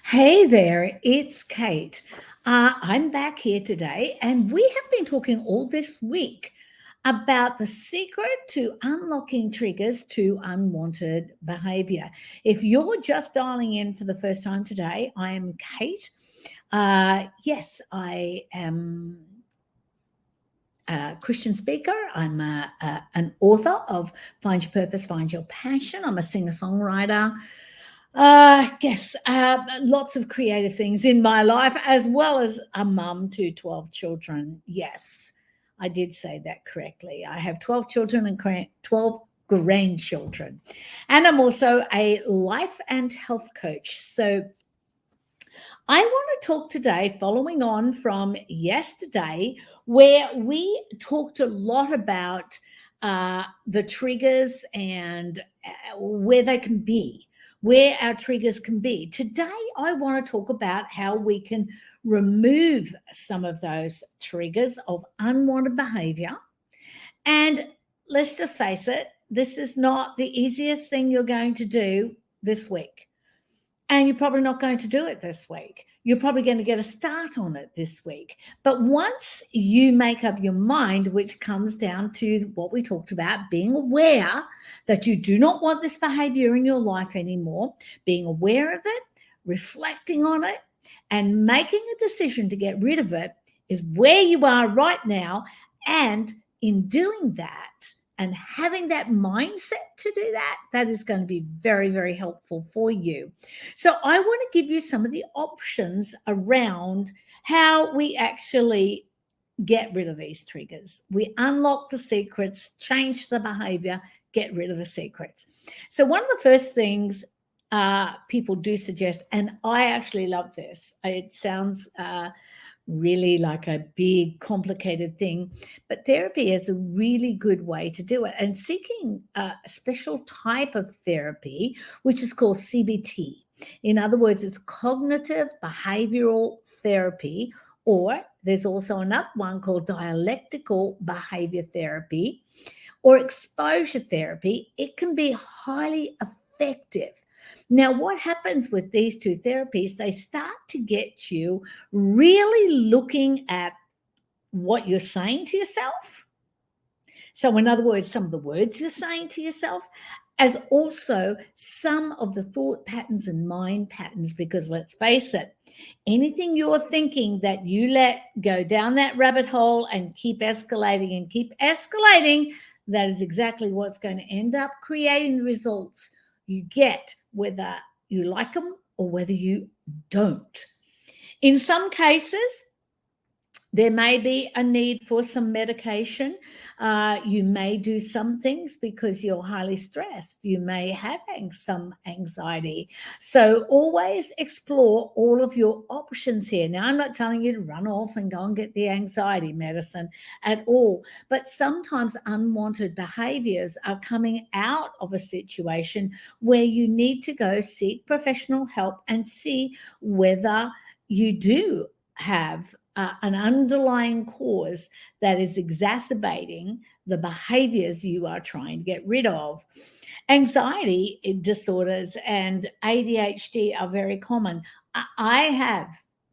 Hey there, it's Kate. I'm back here today, and we have been talking all this week about the secret to unlocking triggers to unwanted behavior. If you're just dialing in for the first time today, I am Kate. Yes, I am a Christian speaker. I'm an author of Find Your Purpose, Find Your Passion. I'm a singer songwriter. Yes, lots of creative things in my life, as well as a mum to 12 children. Yes, I did say that correctly. I have 12 children and 12 grandchildren. And I'm also a life and health coach. So I want to talk today, following on from yesterday, where we talked a lot about the triggers and where they can be, where our triggers can be. Today, I want to talk about how we can remove some of those triggers of unwanted behavior. And let's just face it, this is not the easiest thing you're going to do this week. And you're probably not going to do it this week. You're probably going to get a start on it this week. But once you make up your mind, which comes down to what we talked about, being aware that you do not want this behavior in your life anymore, being aware of it, reflecting on it, and making a decision to get rid of it is where you are right now. And in doing that, and having that mindset to do that, that is going to be very, very helpful for you. So I want to give you some of the options around how we actually get rid of these triggers. We unlock the secrets, change the behavior, get rid of the secrets. So one of the first things people do suggest, and I actually love this. It sounds really like a big, complicated thing. But therapy is a really good way to do it. And seeking a special type of therapy, which is called CBT. In other words, it's cognitive behavioral therapy, or there's also another one called dialectical behavior therapy or exposure therapy. It can be highly effective. Now, what happens with these two therapies, they start to get you really looking at what you're saying to yourself. So, in other words, some of the words you're saying to yourself, as also some of the thought patterns and mind patterns, because let's face it, anything you're thinking that you let go down that rabbit hole and keep escalating and keep escalating, that is exactly what's going to end up creating the results you get, whether you like them or whether you don't. In some cases, there may be a need for some medication. You may do some things because you're highly stressed. You may have some anxiety. So always explore all of your options here. Now, I'm not telling you to run off and go and get the anxiety medicine at all, but sometimes unwanted behaviors are coming out of a situation where you need to go seek professional help and see whether you do have an underlying cause that is exacerbating the behaviors you are trying to get rid of. Anxiety disorders and ADHD are very common. I have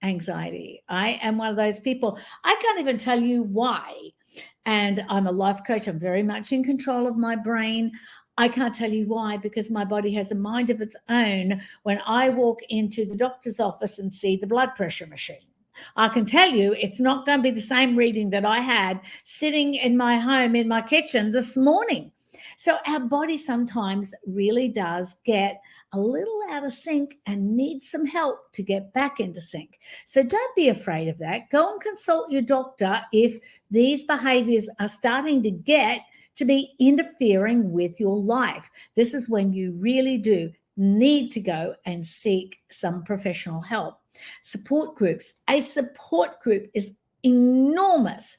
anxiety. I am one of those people. I can't even tell you why. And I'm a life coach. I'm very much in control of my brain. I can't tell you why, because my body has a mind of its own when I walk into the doctor's office and see the blood pressure machine. I can tell you it's not going to be the same reading that I had sitting in my home in my kitchen this morning. So our body sometimes really does get a little out of sync and needs some help to get back into sync. So don't be afraid of that. Go and consult your doctor if these behaviors are starting to get to be interfering with your life. This is when you really do need to go and seek some professional help. Support groups. A support group is enormous.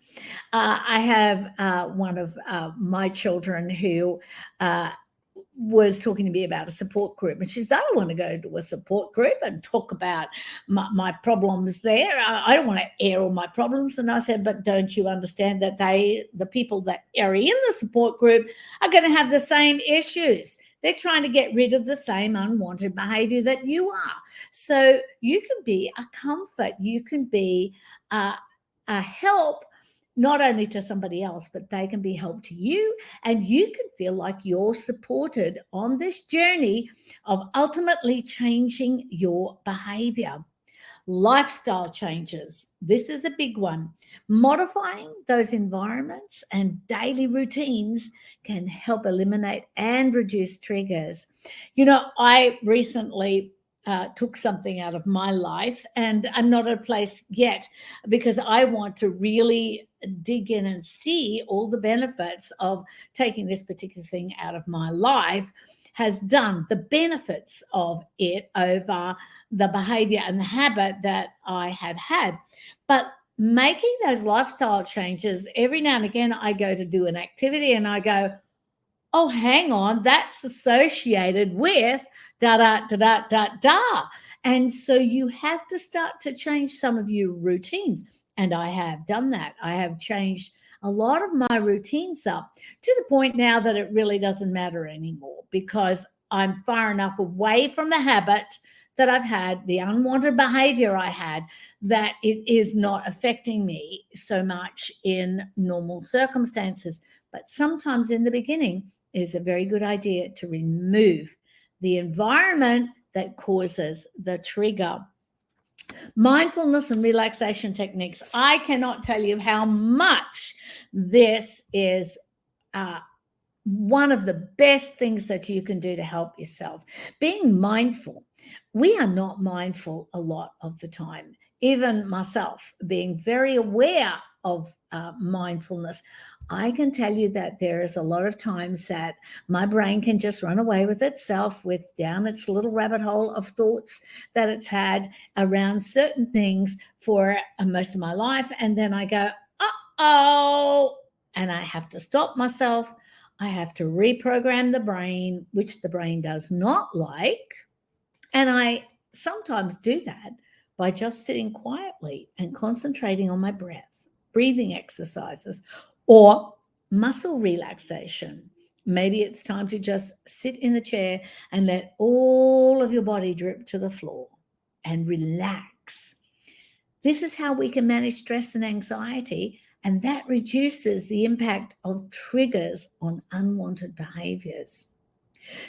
I have one of my children who was talking to me about a support group, and she said, I don't want to go to a support group and talk about my problems there. I don't want to air all my problems. And I said, but don't you understand that the people that are in the support group are going to have the same issues? They're trying to get rid of the same unwanted behavior that you are. So you can be a comfort. You can be a help, not only to somebody else, but they can be help to you, and you can feel like you're supported on this journey of ultimately changing your behavior. Lifestyle changes. This is a big one. Modifying those environments and daily routines can help eliminate and reduce triggers. I recently took something out of my life, and I'm not at a place yet because I want to really dig in and see all the benefits of taking this particular thing out of my life has done, the benefits of it over the behavior and the habit that I had. But making those lifestyle changes, every now and again, I go to do an activity and I go, oh, hang on, that's associated with da da da da da da. And so you have to start to change some of your routines. And I have done that. I have changed a lot of my routines up to the point now that it really doesn't matter anymore because I'm far enough away from the habit that I've had, the unwanted behavior I had, that it is not affecting me so much in normal circumstances. But sometimes in the beginning, it is a very good idea to remove the environment that causes the trigger. Mindfulness and relaxation techniques. I cannot tell you how much this is one of the best things that you can do to help yourself. Being mindful. We are not mindful a lot of the time. Even myself, being very aware of mindfulness, I can tell you that there is a lot of times that my brain can just run away with itself, with down its little rabbit hole of thoughts that it's had around certain things for most of my life. And then I go, uh-oh, and I have to stop myself. I have to reprogram the brain, which the brain does not like. And I sometimes do that by just sitting quietly and concentrating on my breath, breathing exercises, or muscle relaxation. Maybe it's time to just sit in the chair and let all of your body drip to the floor and relax. This is how we can manage stress and anxiety, and that reduces the impact of triggers on unwanted behaviors.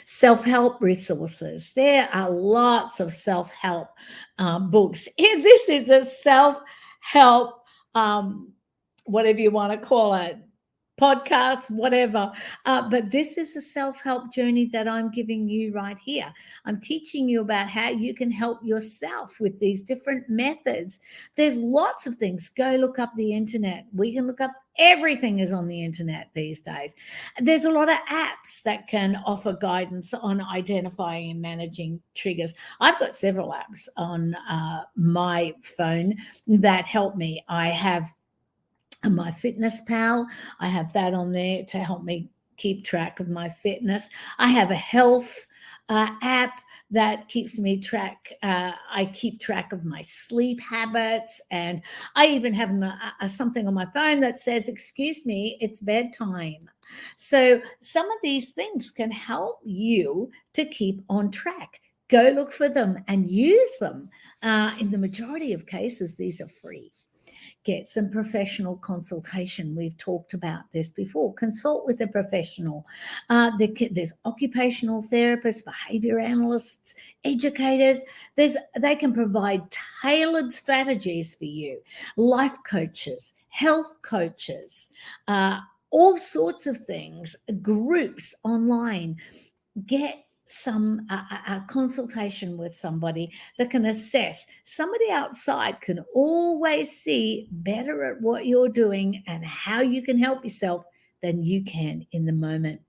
Self-help resources. There are lots of self-help books. This is a self-help, whatever you want to call it, podcast, whatever. But this is a self-help journey that I'm giving you right here. I'm teaching you about how you can help yourself with these different methods. There's lots of things. Go look up the internet. We can look up everything is on the internet these days. There's a lot of apps that can offer guidance on identifying and managing triggers. I've got several apps on my phone that help me. I have my Fitness Pal. I have that on there to help me keep track of my fitness. I have a health app that keeps me track. I keep track of my sleep habits, and I even have something on my phone that says, "Excuse me, it's bedtime." So some of these things can help you to keep on track. Go look for them and use them. In the majority of cases, these are free. Get some professional consultation. We've talked about this before. Consult with a professional. There's occupational therapists, behavior analysts, educators. They can provide tailored strategies for you. Life coaches, health coaches, all sorts of things, groups online. Get some a consultation with somebody that can assess. Somebody outside can always see better at what you're doing and how you can help yourself than you can in the moment.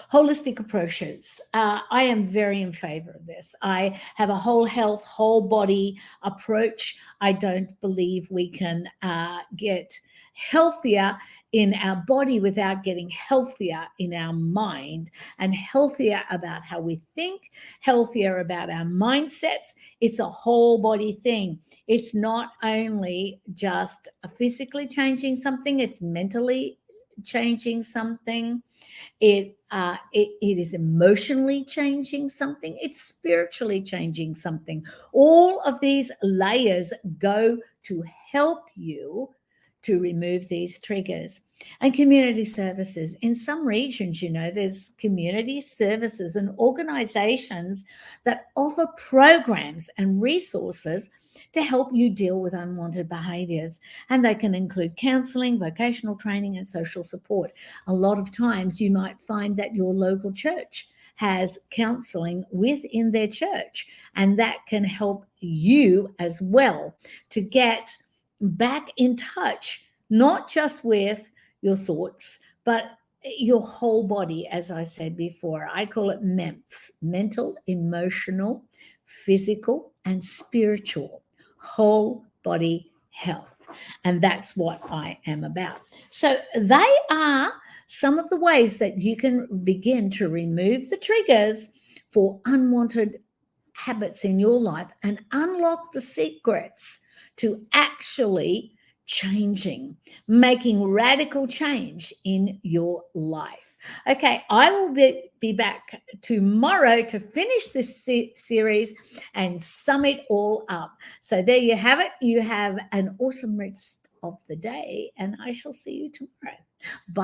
Holistic approaches. I am very in favor of this. I have a whole health, whole body approach. I don't believe we can get healthier in our body without getting healthier in our mind and healthier about how we think, healthier about our mindsets. It's a whole body thing. It's not only just physically changing something, it's mentally changing something. It is emotionally changing something. It's spiritually changing something. All of these layers go to help you to remove these triggers. And community services. In some regions, there's community services and organizations that offer programs and resources to help you deal with unwanted behaviors. And they can include counseling, vocational training, and social support. A lot of times you might find that your local church has counseling within their church, and that can help you as well to get back in touch, not just with your thoughts, but your whole body. As I said before, I call it MEMS: mental, emotional, physical, and spiritual, whole body health. And that's what I am about. So they are some of the ways that you can begin to remove the triggers for unwanted habits in your life and unlock the secrets to actually changing, making radical change in your life. Okay, I will be back tomorrow to finish this series and sum it all up. So there you have it. You have an awesome rest of the day, and I shall see you tomorrow. Bye.